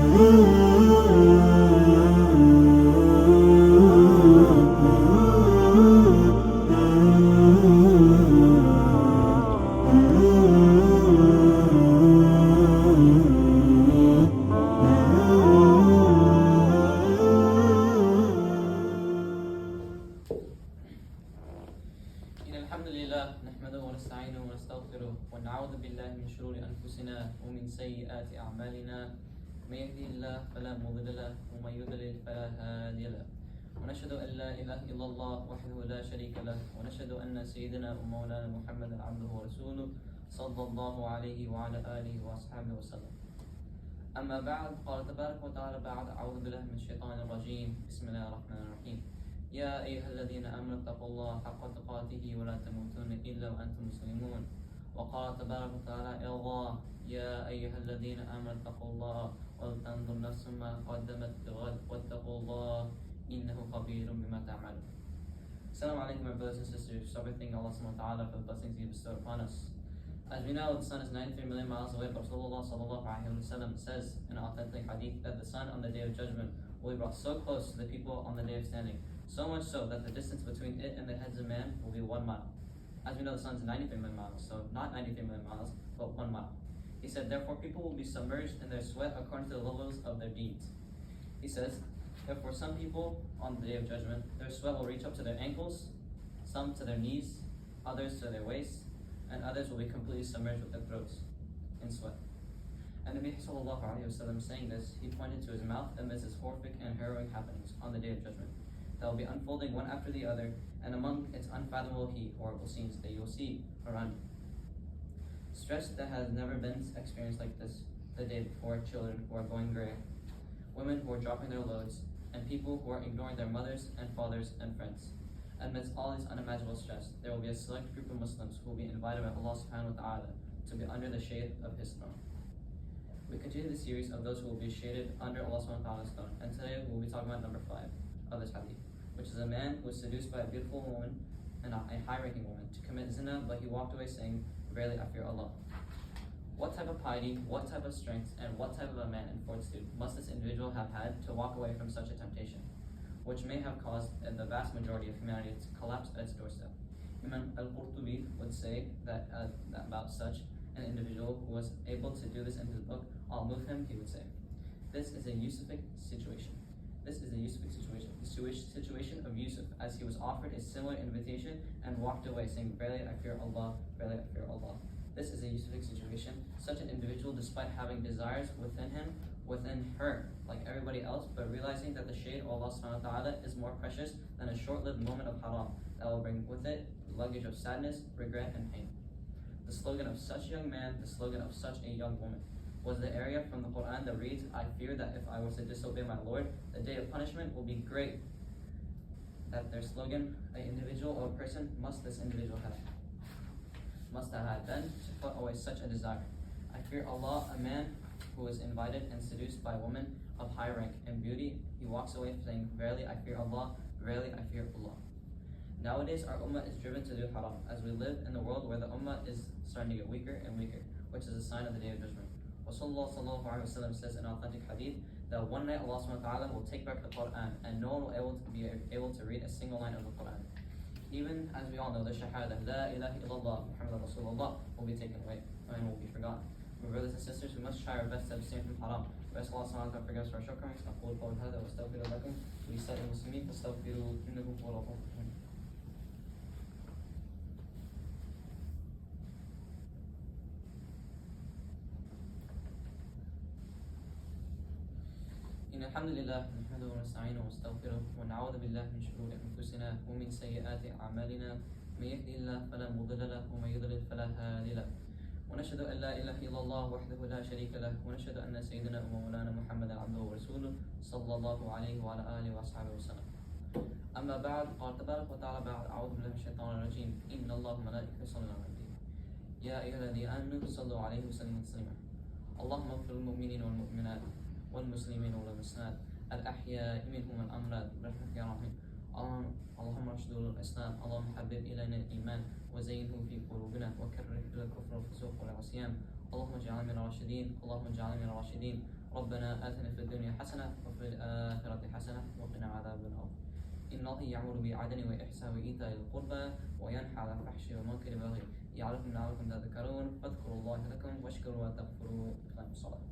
الحمد لله نحمده ونستعينه ونستغفره ونعوذ بالله من شرور أنفسنا ومن سيئات أعمالنا. من يهده الله فلا مضل له ومن يضلل فلا هادي له. ونشهد أن لا إله إلا الله وحده لا شريك له ونشهد أن سيدنا ومولانا محمدا عبده ورسوله صلى الله عليه وعلى آله وأصحابه وسلم. أما بعد، قال تبارك وتعالى بعد: أعوذ بالله من الشيطان الرجيم. بسم الله الرحمن الرحيم. يا أيها الذين آمنوا اتقوا الله حق تقاته ولا تموتن إلا وأنتم مسلمون. وقال تبارك وتعالى أيضا: يا أيها الذين آمنوا اتقوا الله ولتنظر نفس ما قدمت لغد واتقوا الله إنه خبير بما تعملون. Assalamu alaikum, my brothers and sisters. So we thank Allah subhanahu wa ta'ala for the blessings He bestowed upon us. As we know, the sun is 93 million miles away, but Rasulullah sallallahu alayhi wa sallam says in an authentic hadith that the sun on the day of judgment will be brought so close to the people on the day of standing, so much so that the distance between it and the heads of man will be 1 mile. As we know, the sun is 93 million miles, so not 93 million miles, but 1 mile. He said, therefore people will be submerged in their sweat according to the levels of their deeds. He says, therefore some people on the day of judgment, their sweat will reach up to their ankles, some to their knees, others to their waists, and others will be completely submerged with their throats in sweat. And Nabi sallallahu alayhi wa sallam, saying this, he pointed to his mouth amidst its horrific and harrowing happenings on the day of judgment that will be unfolding one after the other, and among its unfathomable heat, horrible scenes that you will see around you. Stress that has never been experienced like this the day before, children who are going gray, women who are dropping their loads, and people who are ignoring their mothers and fathers and friends. Amidst all this unimaginable stress, there will be a select group of Muslims who will be invited by Allah subhanahu wa ta'ala to be under the shade of His throne. We continue the series of those who will be shaded under Allah subhanahu wa ta'ala's throne, and today we will be talking about number 5 of this hadith, which is a man who was seduced by a beautiful woman and a high-ranking woman to commit zina, but he walked away saying, verily I fear Allah. What type of piety, what type of strength, and what type of a man and fortitude must this individual have had to walk away from such a temptation, which may have caused the vast majority of humanity to collapse at its doorstep? Imam al-Qurtubi would say that about such an individual who was able to do this in his book, Al-Mufhim, he would say, this is a Yusufic situation. This is a Yusufic situation. The situation of Yusuf, as he was offered a similar invitation and walked away saying, verily I fear Allah, verily I fear Allah. This is a Yusufic situation. Such an individual, despite having desires within him, within her, like everybody else, but realizing that the shade of Allah subhanahu wa ta'ala is more precious than a short-lived moment of haram that will bring with it luggage of sadness, regret, and pain. The slogan of such a young man, the slogan of such a young woman, was the area from the Quran that reads, I fear that if I was to disobey my Lord, the day of punishment will be great. That their slogan, an individual or a person, must this individual have had then to put away such a desire. I fear Allah. A man who is invited and seduced by a woman of high rank and beauty, he walks away saying, verily I fear Allah, verily I fear Allah. Nowadays our ummah is driven to do haram, as we live in a world where the ummah is starting to get weaker and weaker, which is a sign of the day of judgment. Rasulullah sallallahu alayhi wa sallam says in an authentic hadith that one night Allah subhanahu wa ta'ala will take back the Quran and no one will be able to read a single line of the Quran. Even as we all know, the shahada, la ilaha illallah, Muhammad Rasulullah, will be taken away and will be forgotten. My brothers and sisters, we must try our best to abstain from haram. We ask Allah subhanahu wa ta'ala to forgive us for our shortcomings. أقول قولي هذا وأستغفر لكم ولسائر المسلمين فاستغفروه إنه هو الغفور الرحيم. إن الحمد لله نحمده ونستعينه ونستغفره ونعوذ بالله من شرور أنفسنا ومن سيئات أعمالنا. من يهده الله فلا مضل له ومن يضلل فلا هادي له. ونشهد أن لا إله إلا الله وحده لا شريك له ونشهد أن سيدنا ومولانا محمدا عبده ورسوله صلى الله عليه وعلى آله وأصحابه وسلم. أما بعد، قال تبارك وتعالى بعد: أعوذ بالله من الشيطان الرجيم. إن الله وملائكته يصلون على النبي يا أيها الذين آمنوا صلوا عليه وسلموا تسليما. اللهم اغفر للمؤمنين والمؤمنات والمسلمين والمسلمات الأحياء منهم والأموات برحمتك يا رحيم. اللهم ارشد الإسلام. اللهم حبب إلينا الإيمان وزينه في قلوبنا وكره إلى الكفر والفسوق والعصيان. اللهم اجعلنا من الراشدين. اللهم اجعلنا من الراشدين. ربنا آتنا في الدنيا حسنة وفي الآخرة حسنة وقنا عذاب النار. إن الله يأمر بالعدل والإحسان وإيتاء ذي القربى وينهى عن الفحش والمنكر والبغي يعظكم لعلكم تذكرون. فاذكروا الله لكم واشكروا وتغفروا. إقام الصلاة.